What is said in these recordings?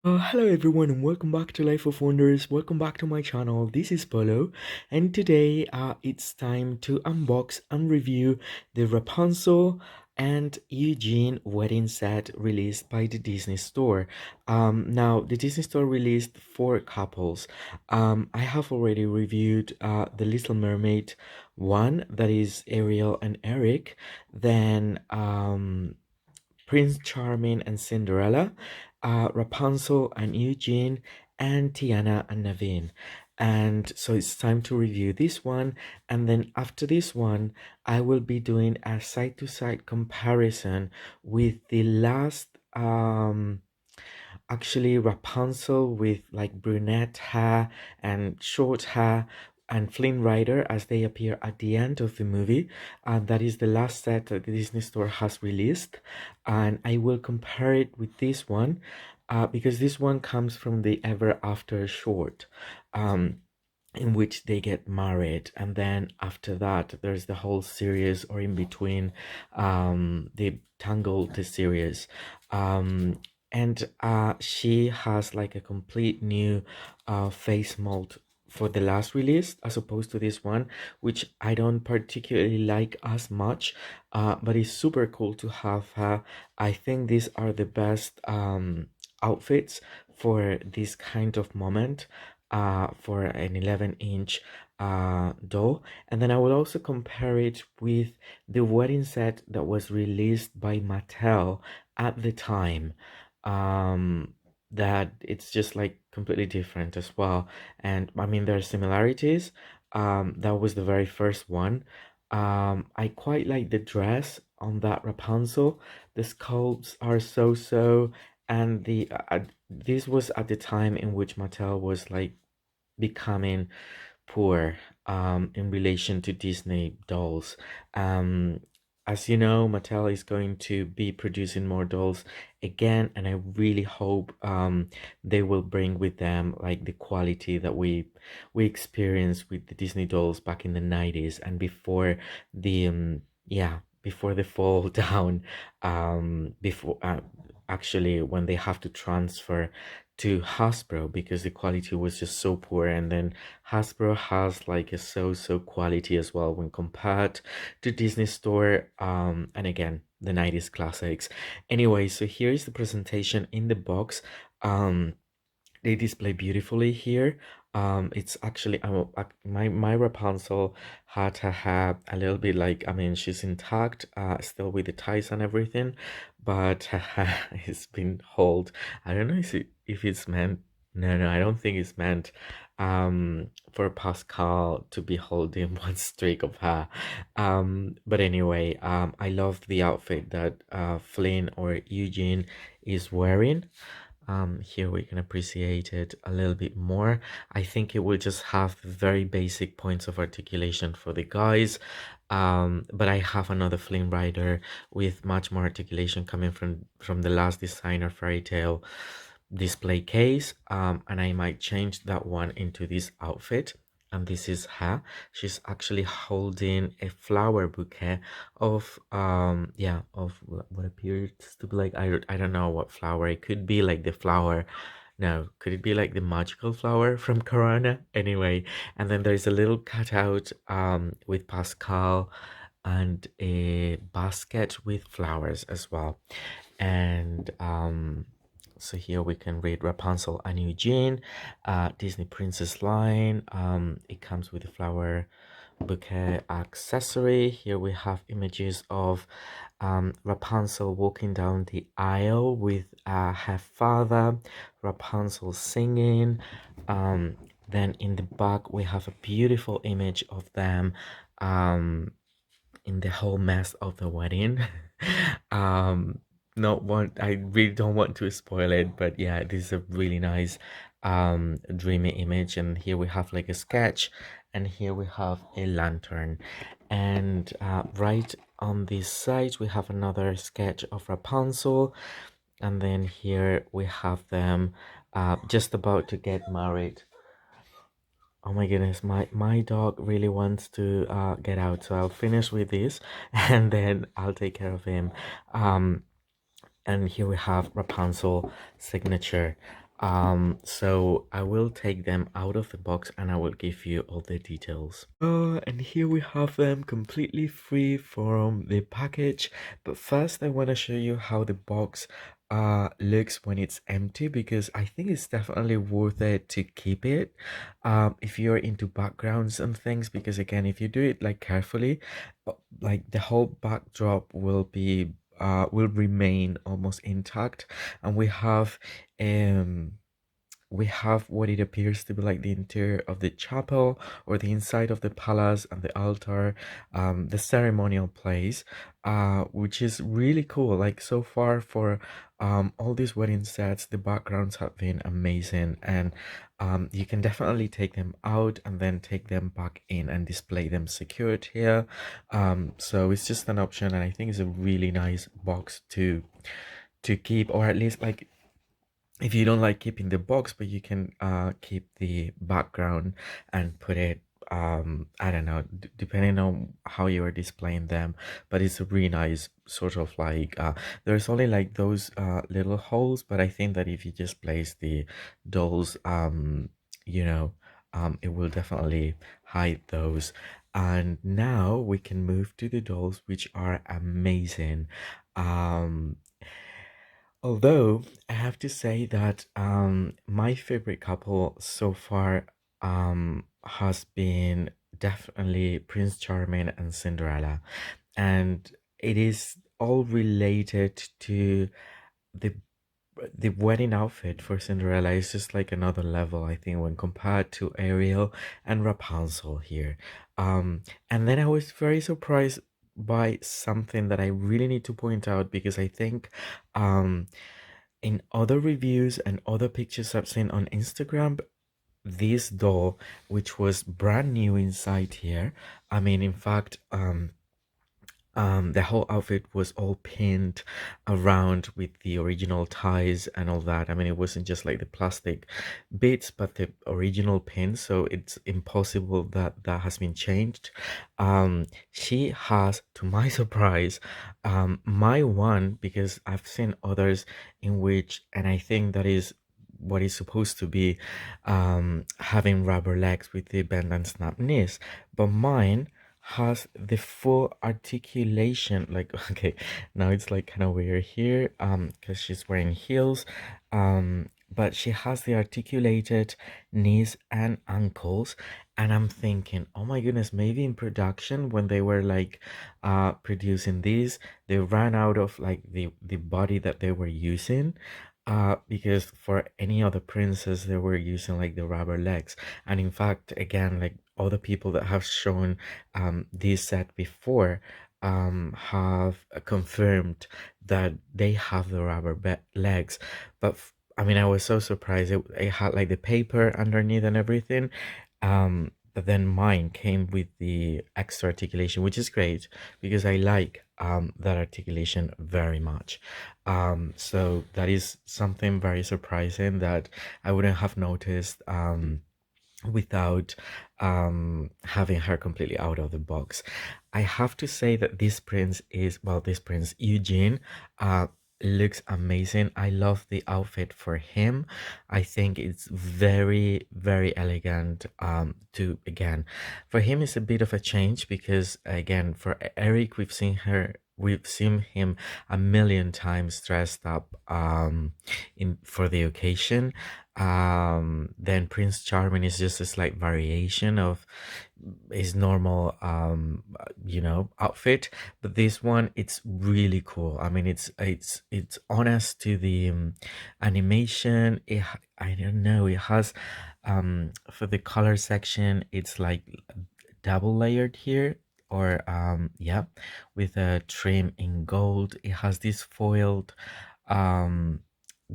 Hello everyone and welcome back to Life of Wonders. Welcome back to my channel. This is Polo, and today it's time to unbox and review the Rapunzel and Eugene wedding set released by the Disney Store. Now the Disney Store released 4 couples. I have already reviewed the Little Mermaid one, that is Ariel and Eric. Then Prince Charming and Cinderella, Rapunzel and Eugene, and Tiana and Naveen. And so it's time to review this one. And then after this one, I will be doing a side to side comparison with the last, actually Rapunzel with like brunette hair and short hair, and Flynn Rider as they appear at the end of the movie. And that is the last set that the Disney Store has released. And I will compare it with this one because this one comes from the Ever After short. In which they get married, and then after that there's the whole series, or in between, the Tangled the series. And she has like a complete new face mold for the last release as opposed to this one, which I don't particularly like as much, but it's super cool to have her. I think these are the best outfits for this kind of moment, for an 11-inch doll. And then I will also compare it with the wedding set that was released by Mattel at the time. um that it's just like completely different as well. And I mean, there are similarities. That was the very first one. I quite like the dress on that Rapunzel. The sculpts are so, and this was at the time in which Mattel was like becoming poor, in relation to Disney dolls. Um, as you know, Mattel is going to be producing more dolls again, and I really hope they will bring with them like the quality that we experienced with the Disney dolls back in the 90s and before the before the fall down, before actually when they have to transfer to Hasbro because the quality was just so poor. And then Hasbro has like a so quality as well when compared to Disney Store, and again the 90s classics. Anyway, so here is the presentation in the box. They display beautifully here. It's actually, my Rapunzel had her hair a little bit like, I mean, she's intact, still with the ties and everything, but her hair has been hold. I don't know if it's meant. No, I don't think it's meant for Pascal to be holding one streak of hair. But anyway, I love the outfit that Flynn or Eugene is wearing. Here we can appreciate it a little bit more. I think it will just have very basic points of articulation for the guys. But I have another Flynn Rider with much more articulation coming from the last designer fairy tale display case. And I might change that one into this outfit. And this is her. She's actually holding a flower bouquet of of what appears to be like, I don't know what flower. It could be like the flower. No, could it be like the magical flower from Corona? Anyway, and then there's a little cutout with Pascal and a basket with flowers as well. And so here we can read Rapunzel and Eugene, Disney Princess line. It comes with a flower bouquet accessory. Here we have images of Rapunzel walking down the aisle with her father, Rapunzel singing. Then in the back we have a beautiful image of them in the whole mess of the wedding. um Not want, I really don't want to spoil it, but yeah, this is a really nice dreamy image. And here we have like a sketch, and here we have a lantern, and right on this side we have another sketch of Rapunzel, and then here we have them just about to get married. Oh my goodness, my dog really wants to get out, so I'll finish with this and then I'll take care of him. And here we have Rapunzel signature. So I will take them out of the box and I will give you all the details. And here we have them completely free from the package. But first I want to show you how the box looks when it's empty, because I think it's definitely worth it to keep it if you're into backgrounds and things, because again, if you do it like carefully, like the whole backdrop will remain almost intact. And we have what it appears to be like the interior of the chapel, or the inside of the palace and the altar, the ceremonial place, which is really cool. Like, so far for all these wedding sets, the backgrounds have been amazing, and you can definitely take them out and then take them back in and display them secured here. So it's just an option, and I think it's a really nice box to keep, or at least like, if you don't like keeping the box, but you can keep the background and put it, I don't know, depending on how you are displaying them. But it's a really nice sort of like, there's only like those little holes, but I think that if you just place the dolls, you know, it will definitely hide those. And now we can move to the dolls, which are amazing. um Although I have to say that my favorite couple so far has been definitely Prince Charming and Cinderella, and it is all related to the the wedding outfit for Cinderella is just like another level, I think, when compared to Ariel and Rapunzel here. And then I was very surprised by something that I really need to point out, because I think um in other reviews and other pictures I've seen on Instagram, this doll, which was brand new inside here, I mean, in fact, the whole outfit was all pinned around with the original ties and all that. I mean, it wasn't just like the plastic bits, but the original pin, so it's impossible that that has been changed. She has, to my surprise, my one, because I've seen others in which, and I think that is what is supposed to be, having rubber legs with the bend and snap knees, but mine has the full articulation. Like, okay, now it's like kind of weird here because she's wearing heels, but she has the articulated knees and ankles. And I'm thinking, oh my goodness, maybe in production, when they were like producing these, they ran out of like the body that they were using, because for any other princess they were using like the rubber legs. And in fact, again, like other people that have shown this set before have confirmed that they have the legs. But I mean, I was so surprised. It had like the paper underneath and everything. But then mine came with the extra articulation, which is great because I like that articulation very much. So that is something very surprising that I wouldn't have noticed without having her completely out of the box. I have to say that this prince is, well, this prince Eugene looks amazing. I love the outfit for him. I think it's very, very elegant. To again, for him it's a bit of a change because again, for Eric, we've seen him a million times dressed up in for the occasion. Then Prince Charming is just a slight variation of his normal outfit, but this one, it's really cool. I mean, it's honest to the animation. I don't know, it has for the color section, it's like double layered here, or yeah, with a trim in gold. It has this foiled um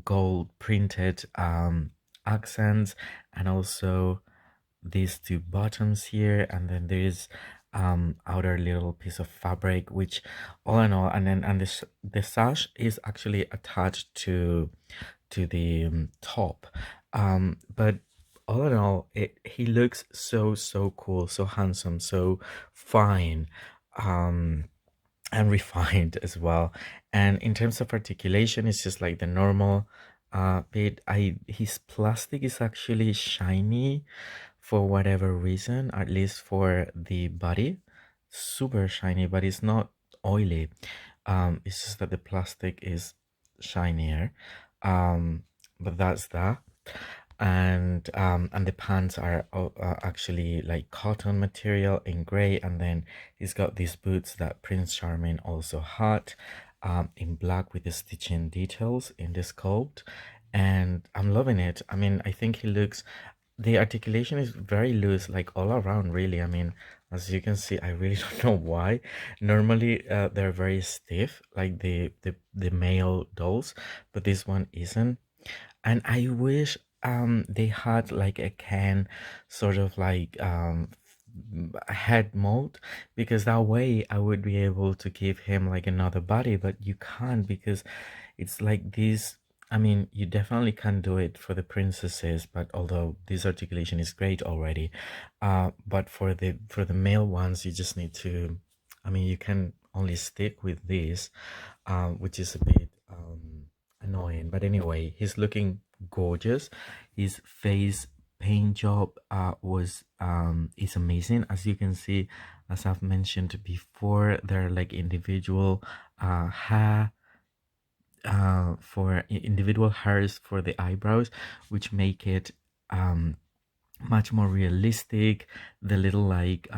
gold printed accents, and also these two buttons here, and then there is outer little piece of fabric, which all in all, and then the sash is actually attached to the top, but all in all, he looks so cool, so handsome, so fine, um and refined as well. And in terms of articulation, it's just like the normal But his plastic is actually shiny for whatever reason, at least for the body. Super shiny, but it's not oily. It's just that the plastic is shinier. But that's that. And the pants are actually like cotton material in gray, and then he's got these boots that Prince Charming also had, in black with the stitching details in the sculpt, and I'm loving it. I mean, I think he looks, the articulation is very loose, like all around, really. I mean, as you can see, I really don't know why. Normally, they're very stiff, like the male dolls, but this one isn't. And I wish they had like a can, sort of like a head mold, because that way I would be able to give him like another body, but you can't because it's like this. I mean, you definitely can do it for the princesses, but although this articulation is great already, but for the male ones, you just need to, I mean, you can only stick with this, which is a bit annoying. But anyway, he's looking gorgeous. His face paint job was is amazing. As you can see, as I've mentioned before, there are like individual hair, for individual hairs for the eyebrows, which make it much more realistic. The little like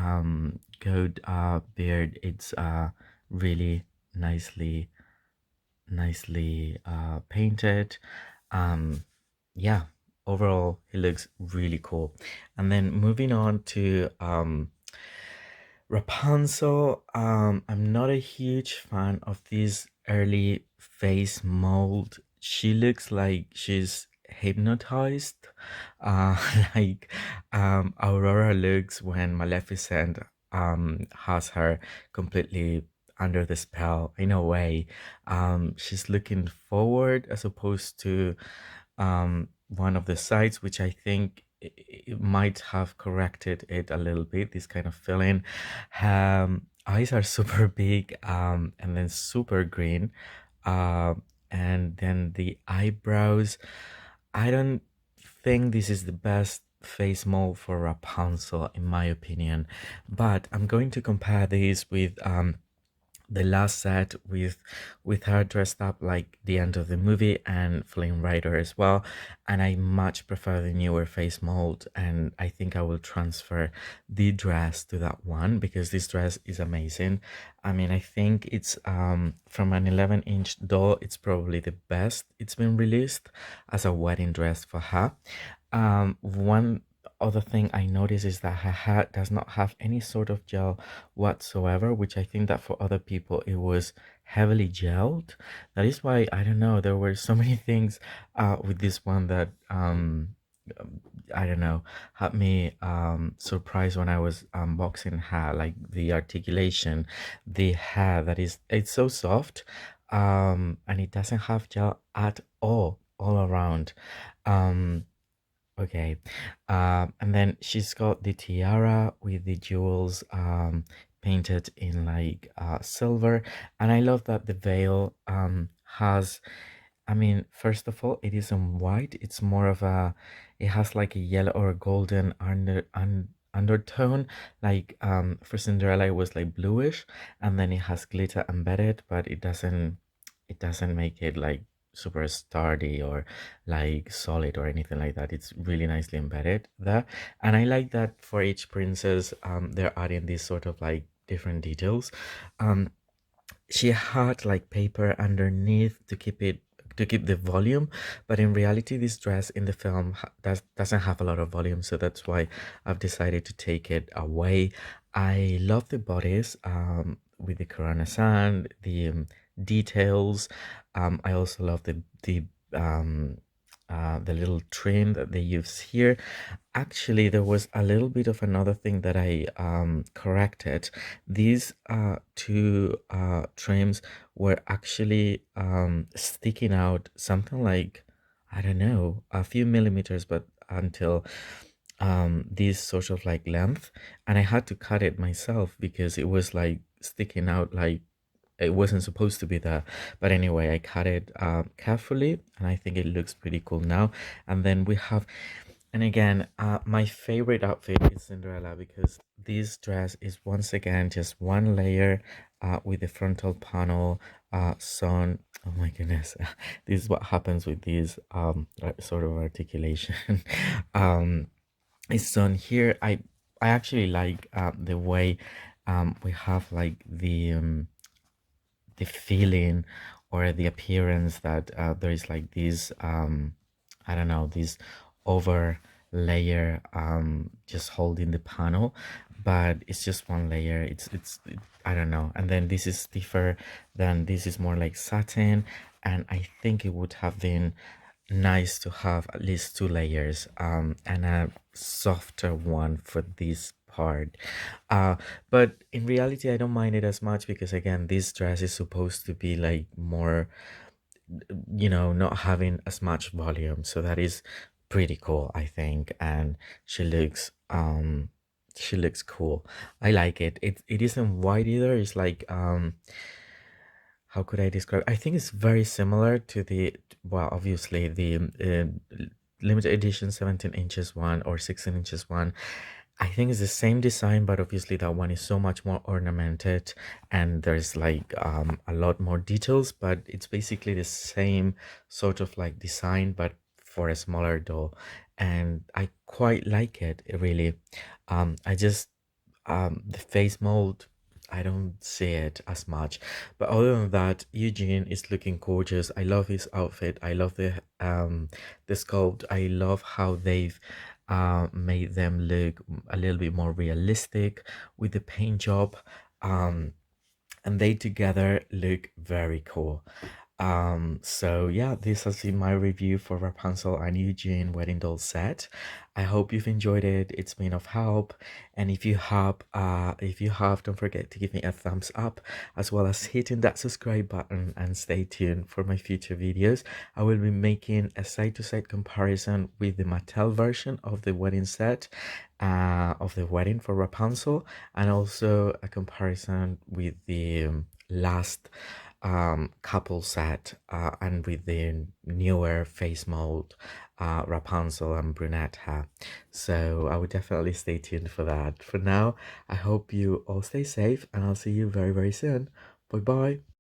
goat beard, it's really nicely painted. Yeah, overall he looks really cool. And then moving on to Rapunzel, I'm not a huge fan of this early face mold. She looks like she's hypnotized, uh, like Aurora looks when Maleficent has her completely under the spell. In a way, she's looking forward as opposed to one of the sides, which I think it might have corrected it a little bit. This kind of feeling. Eyes are super big, and then super green, uh, and then the eyebrows. I don't think this is the best face mold for Rapunzel, in my opinion, but I'm going to compare this with the last set with her dressed up like the end of the movie, and Flynn Rider as well, and I much prefer the newer face mold, and I think I will transfer the dress to that one because this dress is amazing. I mean, I think it's from an 11-inch doll, it's probably the best it's been released as a wedding dress for her. One other thing I noticed is that her hair does not have any sort of gel whatsoever, which I think that for other people it was heavily gelled. That is why, I don't know, there were so many things with this one that I don't know, had me surprised when I was unboxing her, like the articulation, the hair that is, it's so soft, and it doesn't have gel at all around. Um, Okay. And then she's got the tiara with the jewels painted in like silver. And I love that the veil has, I mean, first of all, it isn't white. It's more of a, it has like a yellow or a golden undertone. Like for Cinderella, it was like bluish, and then it has glitter embedded, but it doesn't make it like super sturdy or like solid or anything like that. It's really nicely embedded there, and I like that for each princess, they're adding these sort of like different details. Um, she had like paper underneath to keep the volume, but in reality this dress in the film doesn't have a lot of volume, so that's why I've decided to take it away. I love the bodice with the coronation, the details. I also love the little trim that they use here. Actually, there was a little bit of another thing that I corrected. These two trims were actually sticking out something like, I don't know, a few millimeters, but until this sort of like length, and I had to cut it myself because it was like sticking out like it wasn't supposed to be there. But anyway, I cut it carefully, and I think it looks pretty cool now. And then we have, and again, my favorite outfit is Cinderella, because this dress is once again just one layer with the frontal panel sewn. Oh my goodness, this is what happens with these sort of articulation. um, it's sewn here. I actually like the way we have like the feeling or the appearance that there is like this I don't know, this over layer just holding the panel, but it's just one layer. I don't know. And then this is stiffer, than this is more like satin, and I think it would have been nice to have at least two layers and a softer one for this part. But in reality, I don't mind it as much, because again, this dress is supposed to be like more, not having as much volume. So that is pretty cool, I think. And she looks cool. I like it. It isn't white either. It's like how could I describe? I think it's very similar to the, well, obviously the limited edition 17 inches one or 16 inches one. I think it's the same design, but obviously that one is so much more ornamented, and there's like a lot more details, but it's basically the same sort of like design, but for a smaller doll. And I quite like it, really. I just the face mold, I don't see it as much. But other than that, Eugene is looking gorgeous. I love his outfit. I love the sculpt. I love how they've made them look a little bit more realistic with the paint job. Um, and they together look very cool. So yeah, this has been my review for Rapunzel and Eugene wedding doll set. I hope you've enjoyed it. It's been of help. And if you have, don't forget to give me a thumbs up, as well as hitting that subscribe button, and stay tuned for my future videos. I will be making a side-to-side comparison with the Mattel version of the wedding set, of the wedding for Rapunzel, and also a comparison with the last couple set, and with the newer face mold Rapunzel and brunette hair. So I would definitely stay tuned for that. For now, I hope you all stay safe, and I'll see you very, very soon. Bye bye.